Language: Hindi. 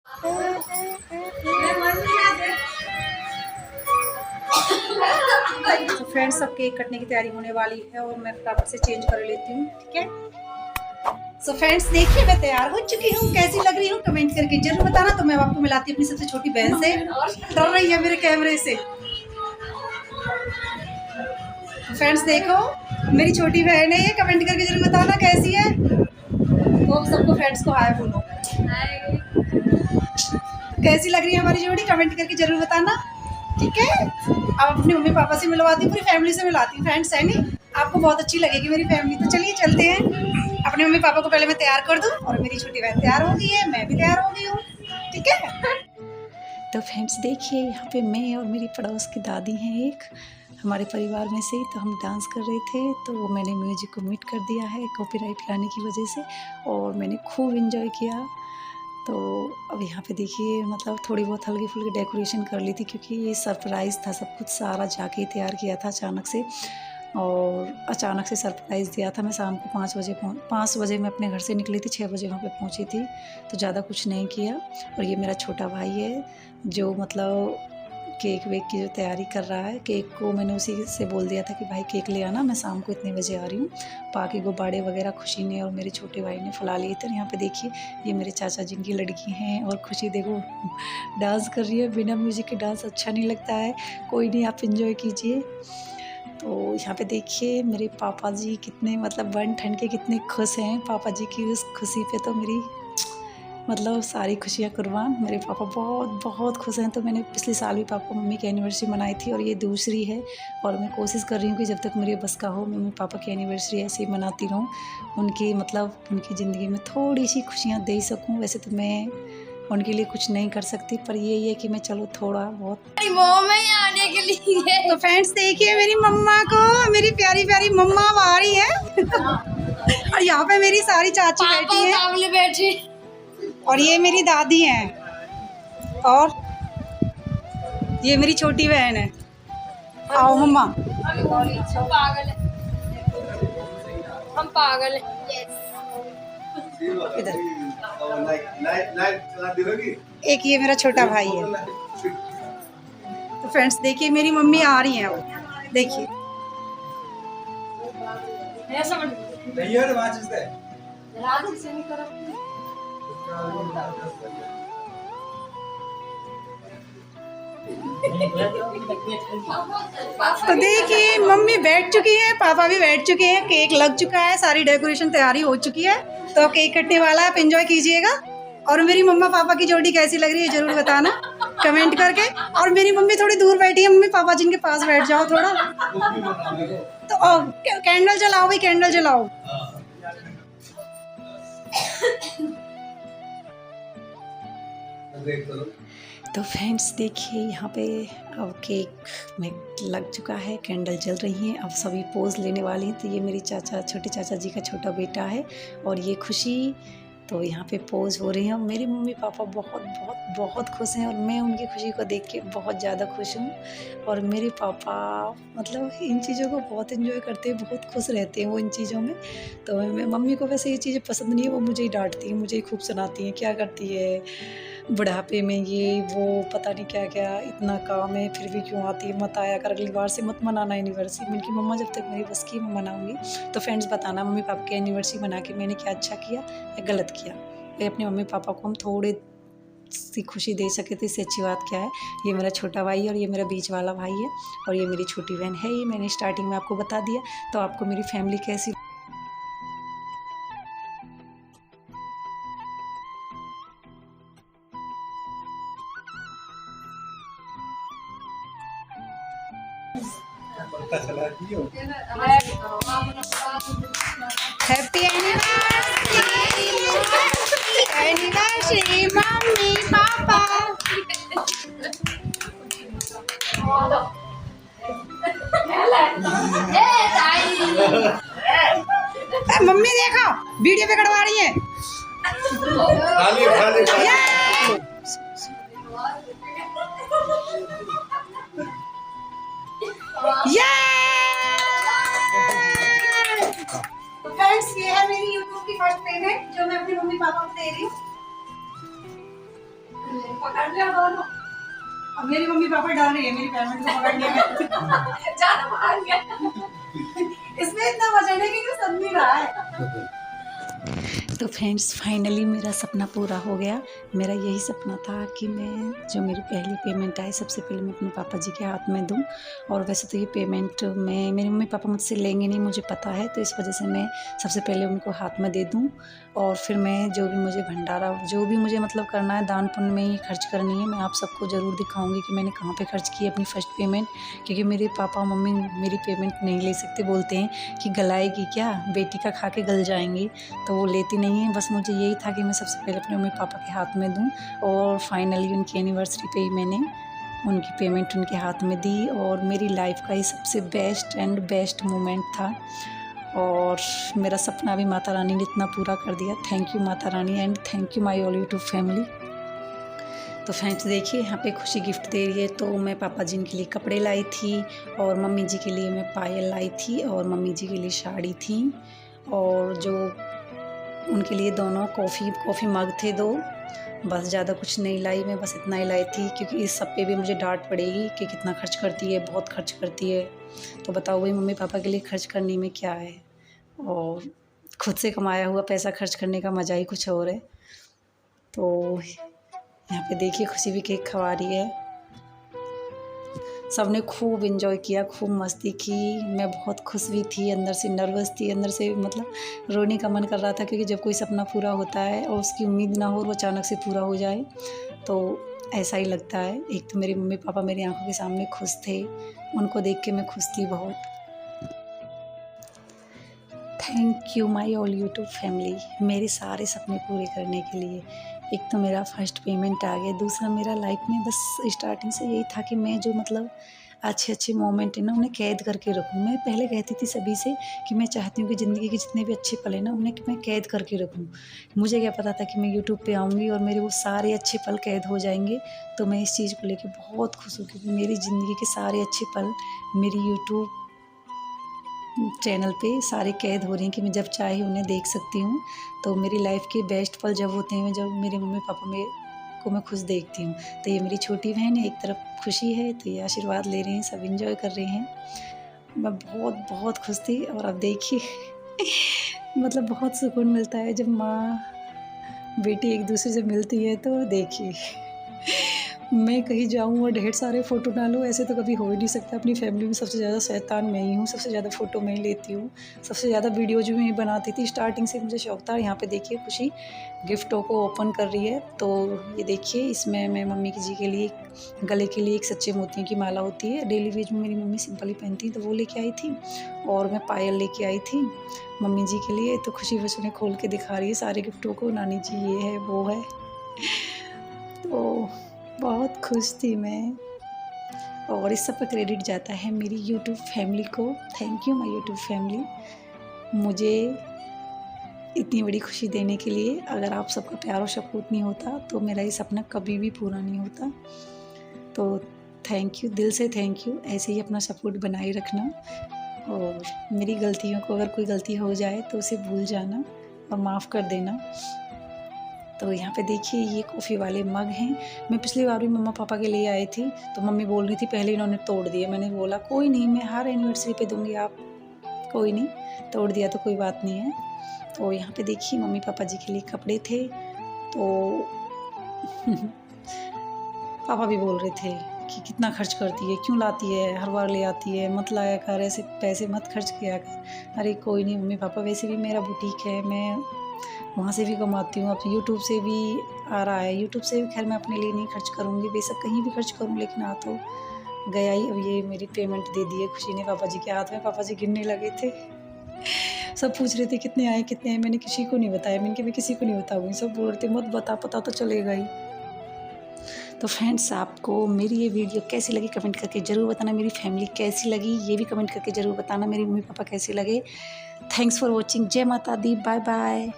तो फ्रेंड्स, सब केक कटने की तैयारी होने वाली है और मैं फटाफट से चेंज कर लेती हूँ, ठीक है। सो फ्रेंड्स, देखिए मैं तैयार हो चुकी हूँ। कैसी लग रही हूँ कमेंट करके जरूर बताना। तो मैं आपको मिलाती हूँ अपनी सबसे छोटी बहन से। डर रही है मेरे कैमरे से। फ्रेंड्स देखो, मेरी छोटी बहन है ये। कमेंट करके जरूर बताना कैसी है। तो सबको फ्रेंड्स को हाय बोलो। कैसी लग रही है हमारी जोड़ी, कमेंट करके जरूर बताना, ठीक है। अब अपनी मम्मी पापा से मिलवाती हूँ, पूरी फैमिली से मिलाती हूँ फ्रेंड्स, है नहीं। आपको बहुत अच्छी लगेगी मेरी फैमिली। तो चलिए चलते हैं। अपने मम्मी पापा को पहले मैं तैयार कर दूँ और मेरी छोटी बहन तैयार हो गई है, मैं भी तैयार हो गई हूँ, ठीक है। तो फ्रेंड्स देखिए, यहाँ पे मैं और मेरी पड़ोस की दादी हैं एक, हमारे परिवार में से ही। तो हम डांस कर रहे थे, तो मैंने म्यूजिक को म्यूट कर दिया है कॉपीराइट गाने की वजह से, और मैंने खूब इंजॉय किया। तो अब यहाँ पे देखिए, मतलब थोड़ी बहुत हल्की फुल्की डेकोरेशन कर ली थी, क्योंकि ये सरप्राइज़ था। सब कुछ सारा जाके तैयार किया था अचानक से, और अचानक से सरप्राइज़ दिया था। मैं शाम को 5 बजे मैं अपने घर से निकली थी, 6 बजे वहाँ पे पहुँची थी। तो ज़्यादा कुछ नहीं किया। और ये मेरा छोटा भाई है, जो मतलब केक वेक की जो तैयारी कर रहा है। केक को मैंने उसी से बोल दिया था कि भाई केक ले आना, मैं शाम को इतने बजे आ रही हूँ। बाकी गुब्बारे वगैरह खुशी ने और मेरे छोटे भाई ने फुला लिए थे। यहाँ पे देखिए, ये मेरे चाचा जी की लड़की हैं, और खुशी देखो डांस कर रही है। बिना म्यूज़िक के डांस अच्छा नहीं लगता है। कोई नहीं, आप इंजॉय कीजिए। तो यहाँ पे देखिए, मेरे पापा जी कितने मतलब बन ठन के कितने खुश हैं। पापा जी की उस खुशी पे तो मेरी मतलब सारी खुशियाँ कुर्बान। मेरे पापा बहुत बहुत खुश हैं। तो मैंने पिछले साल भी पापा मम्मी की एनिवर्सरी मनाई थी, और ये दूसरी है। और मैं कोशिश कर रही हूँ कि जब तक मेरे बस का हो, मम्मी पापा की एनिवर्सरी ऐसे ही मनाती रहूँ। उनकी मतलब उनकी ज़िंदगी में थोड़ी सी खुशियाँ दे सकूँ। वैसे तो मैं उनके लिए कुछ नहीं कर सकती, पर ये है कि मैं चलो थोड़ा बहुत आने के लिए। तो फ्रेंड्स देखिए, मेरी मम्मा को, मेरी प्यारी प्यारी मम्मा आ रही है। और यहाँ पे मेरी सारी चाची बैठी है, बैठी। और ये मेरी दादी हैं, और ये मेरी छोटी बहन है। आओ मम्मा। पागल है, हम पागल हैं। इधर एक ये मेरा छोटा भाई है। तो फ्रेंड्स देखिए, मेरी मम्मी आ रही हैं अब, देखिए। तो देखिए, मम्मी बैठ चुकी है, पापा भी बैठ चुके हैं, केक लग चुका है, सारी डेकोरेशन तैयारी हो चुकी है। तो केक कटने वाला है, आप एंजॉय कीजिएगा। और मेरी मम्मा पापा की जोड़ी कैसी लग रही है जरूर बताना कमेंट करके। और मेरी मम्मी थोड़ी दूर बैठी है, मम्मी पापा जिनके पास बैठ जाओ थोड़ा। तो कैंडल जलाओ भाई, कैंडल जलाओ। तो फ्रेंड्स देखिए, यहाँ पे अब केक में लग चुका है, कैंडल जल रही हैं। अब सभी पोज लेने वाली हैं। तो ये मेरी छोटे चाचा जी का छोटा बेटा है, और ये खुशी। तो यहाँ पे पोज हो रही हैं। मेरे मम्मी पापा बहुत बहुत बहुत खुश हैं, और मैं उनकी खुशी को देख के बहुत ज़्यादा खुश हूँ। और मेरे पापा मतलब इन चीज़ों को बहुत एंजॉय करते हैं, बहुत खुश रहते हैं वो इन चीज़ों में। तो मैं मम्मी को वैसे ये चीज़ें पसंद नहीं है, वो मुझे ही डांटती है, मुझे ही खूब सुनाती हैं, क्या करती है बुढ़ापे में, ये वो पता नहीं क्या क्या, इतना काम है फिर भी क्यों आती है, मत आया कर, अगली बार से मत मनाना एनिवर्सरी। मैंने कहा मम्मा, जब तक मेरी बस की मैं मनाऊंगी। तो फ्रेंड्स बताना मम्मी पापा की एनिवर्सरी मना के मैंने क्या अच्छा किया या गलत किया। भाई अपने मम्मी पापा को हम थोड़े सी खुशी दे सके तो इससे अच्छी बात क्या है। ये मेरा छोटा भाई है, और ये मेरा बीच वाला भाई है, और ये मेरी छोटी बहन है। ये मैंने स्टार्टिंग में आपको बता दिया। तो आपको मेरी फैमिली कैसी happy anniversary mummy papa. Mummy देखो वीडियो पे कटवा रही है। तो फ्रेंड्स, ये है मेरी YouTube की फर्स्ट पेमेंट जो मैं अपने मम्मी पापा को दे रही हूँ। पकड़ लिया दोनों। अब मेरी मम्मी पापा डर रही है मेरी पेमेंट को पकड़ने में। ज्यादा बाहर गया। इसमें इतना वजन है कि सब नहीं रहा है। तो फ्रेंड्स फाइनली मेरा सपना पूरा हो गया। मेरा यही सपना था कि मैं जो मेरी पहली पेमेंट आई सबसे पहले मैं अपने पापा जी के हाथ में दूं। और वैसे तो ये पेमेंट मैं मेरे मम्मी पापा मुझसे लेंगे नहीं, मुझे पता है, तो इस वजह से मैं सबसे पहले उनको हाथ में दे दूं। और फिर मैं जो भी मुझे भंडारा जो भी मुझे मतलब करना है दान पुण्य में ही खर्च करनी है। मैं आप सबको ज़रूर दिखाऊँगी कि मैंने कहाँ पर खर्च की अपनी फ़र्स्ट पेमेंट, क्योंकि मेरे पापा मम्मी मेरी पेमेंट नहीं ले सकते, बोलते हैं कि गलाएगी क्या, बेटी का खा के गल जाएंगी, तो वो लेती नहीं है। बस मुझे यही था कि मैं सबसे पहले अपने मम्मी पापा के हाथ में दूं। और फाइनली उनकी एनिवर्सरी पे ही मैंने उनकी पेमेंट उनके हाथ में दी। और मेरी लाइफ का ये सबसे बेस्ट मोमेंट था। और मेरा सपना भी माता रानी ने इतना पूरा कर दिया। Thank you Mata Rani and thank you my all YouTube family. तो फ्रेंड्स देखिए यहाँ पे खुशी गिफ्ट दे रही है। तो मैं पापा जी के लिए कपड़े लाई थी और मम्मी जी के लिए मैं पायल लाई थी और मम्मी जी के लिए साड़ी थी। और जो उनके लिए दोनों कॉफ़ी मग थे 2, बस ज़्यादा कुछ नहीं लाई मैं, बस इतना ही लाई थी। क्योंकि इस सब पे भी मुझे डांट पड़ेगी कि कितना खर्च करती है, बहुत खर्च करती है। तो बताओ भाई मम्मी पापा के लिए खर्च करने में क्या है, और खुद से कमाया हुआ पैसा खर्च करने का मज़ा ही कुछ और है। तो यहाँ पे देखिए खुशी भी केक खवा रही है। सब ने खूब एंजॉय किया, खूब मस्ती की। मैं बहुत खुश भी थी, अंदर से नर्वस थी, अंदर से मतलब रोने का मन कर रहा था। क्योंकि जब कोई सपना पूरा होता है और उसकी उम्मीद ना हो और वो अचानक से पूरा हो जाए तो ऐसा ही लगता है। एक तो मेरे मम्मी पापा मेरी आंखों के सामने खुश थे, उनको देख के मैं खुश थी बहुत। Thank you my all YouTube family मेरे सारे सपने पूरे करने के लिए। एक तो मेरा फर्स्ट पेमेंट आ गया, दूसरा मेरा लाइफ में बस स्टार्टिंग से यही था कि मैं जो मतलब अच्छे मोमेंट है ना उन्हें कैद करके रखूँ। मैं पहले कहती थी सभी से कि मैं चाहती हूँ कि ज़िंदगी के जितने भी अच्छे पल हैं ना उन्हें मैं कैद करके रखूँ। मुझे क्या पता था कि मैं यूट्यूब पे आऊँगी और मेरे वो सारे अच्छे पल कैद हो जाएंगे। तो मैं इस चीज़ को लेकर बहुत खुश हूँ क्योंकि मेरी ज़िंदगी के सारे अच्छे पल मेरी यूट्यूब चैनल पे सारे कैद हो रही हैं कि मैं जब चाहे उन्हें देख सकती हूँ। तो मेरी लाइफ के बेस्ट पल जब होते हैं जब मेरे मम्मी पापा को मैं खुश देखती हूँ। तो ये मेरी छोटी बहन है, एक तरफ खुशी है तो ये आशीर्वाद ले रहे हैं, सब एंजॉय कर रहे हैं। मैं बहुत खुश थी। और अब देखिए मतलब बहुत सुकून मिलता है जब माँ बेटी एक दूसरे से मिलती है। तो देखिए मैं कहीं जाऊँ और ढेर सारे फ़ोटो डालूँ ऐसे तो कभी हो ही नहीं सकता। अपनी फैमिली में सबसे ज़्यादा शैतान मैं ही हूँ, सबसे ज़्यादा फ़ोटो मैं ही लेती हूँ, सबसे ज़्यादा वीडियोज़ भी मैं बनाती थी। स्टार्टिंग से मुझे शौक था। यहाँ पे देखिए खुशी गिफ्टों को ओपन कर रही है। तो ये देखिए इसमें मैं मम्मी जी के लिए गले के लिए एक सच्चे मोतियों की माला होती है, डेली वेज में मेरी मम्मी सिंपल ही पहनती तो वो लेके आई थी। और मैं पायल लेके आई थी मम्मी जी के लिए। तो खुशी बस उन्हें खोल के दिखा रही है सारे गिफ्टों को, नानी जी ये है वो है। तो बहुत खुश थी मैं। और इस सब का क्रेडिट जाता है मेरी यूट्यूब फैमिली को। Thank you my YouTube family मुझे इतनी बड़ी खुशी देने के लिए। अगर आप सबका प्यार और सपोर्ट नहीं होता तो मेरा ये सपना कभी भी पूरा नहीं होता। तो थैंक यू, दिल से थैंक यू। ऐसे ही अपना सपोर्ट बनाए रखना और मेरी गलतियों को अगर कोई गलती हो जाए तो उसे भूल जाना और माफ़ कर देना। तो यहाँ पे देखिए ये कॉफ़ी वाले मग हैं। मैं पिछली बार भी मम्मा पापा के लिए आई थी तो मम्मी बोल रही थी पहले इन्होंने तोड़ दिए। मैंने बोला कोई नहीं, मैं हर एनिवर्सरी पे दूँगी, आप कोई नहीं, तोड़ दिया तो कोई बात नहीं है। तो यहाँ पे देखिए मम्मी पापा जी के लिए कपड़े थे। तो पापा भी बोल रहे थे कि कितना खर्च करती है, क्यों लाती है, हर बार ले आती है, मत लाया कर, ऐसे पैसे मत खर्च किया कर। अरे कोई नहीं मम्मी पापा, वैसे भी मेरा बुटीक है, मैं वहाँ से भी कमाती हूँ, अब यूट्यूब से भी आ रहा है। यूट्यूब से भी खैर मैं अपने लिए नहीं खर्च करूँगी, बेशक कहीं भी खर्च करूँ, लेकिन आ तो गया ही। अब ये मेरी पेमेंट दे दी है खुशी ने पापा जी के हाथ में। पापा जी गिनने लगे थे, सब पूछ रहे थे कितने आए कितने आए। मैंने किसी को नहीं बताया, मैं किसी को नहीं बताऊँगी। सब बोल रहे थे मत बता, पता तो चलेगा ही। तो फ्रेंड्स आपको मेरी ये वीडियो कैसी लगी कमेंट करके ज़रूर बताना। मेरी फैमिली कैसी लगी ये भी कमेंट करके ज़रूर बताना। मेरी मम्मी पापा कैसे लगे। Thanks for watching. जय माता दी, बाय बाय।